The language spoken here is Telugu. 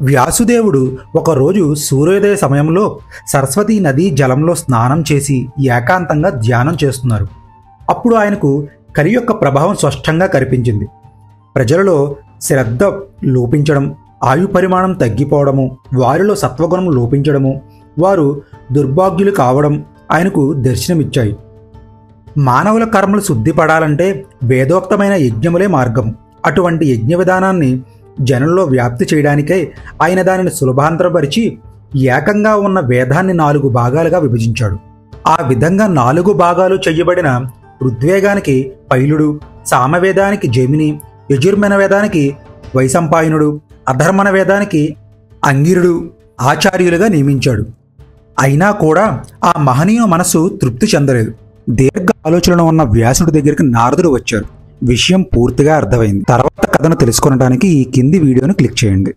వ్యాసుదేవుడు ఒకరోజు సూర్యోదయ సమయంలో సరస్వతీ నదీ జలంలో స్నానం చేసి ఏకాంతంగా ధ్యానం చేస్తున్నారు. అప్పుడు ఆయనకు కలి యొక్క ప్రభావం స్పష్టంగా కనిపించింది. ప్రజలలో శ్రద్ధ లోపించడం, ఆయు పరిమాణం తగ్గిపోవడము, వారిలో సత్వగుణం లోపించడము, వారు దుర్భాగ్యులు కావడం ఆయనకు దర్శనమిచ్చాయి. మానవుల కర్మలు శుద్ధిపడాలంటే వేదోక్తమైన యజ్ఞములే మార్గం. అటువంటి యజ్ఞ విధానాన్ని జనంలో వ్యాప్తి చేయడానికై ఆయన దానిని సులభాంతరపరిచి ఏకంగా ఉన్న వేదాన్ని 4 భాగాలుగా విభజించాడు. ఆ విధంగా 4 భాగాలు చెయ్యబడిన ఋగ్వేదానికి పైలుడు, సామవేదానికి జైమిని, యజుర్మన వేదానికి వైశంపాయనుడు, అధర్మణ వేదానికి అంగిరుడు ఆచార్యులుగా నియమించాడు. అయినా కూడా ఆ మహనీయ మనస్సు తృప్తి చెందలేదు. దీర్ఘ ఆలోచనలో ఉన్న వ్యాసుడి దగ్గరికి నారదుడు వచ్చారు. విషయం పూర్తిగా అర్థమైంది. తర్వాత కథను తెలుసుకోవడానికి ఈ కింది వీడియోను క్లిక్ చేయండి.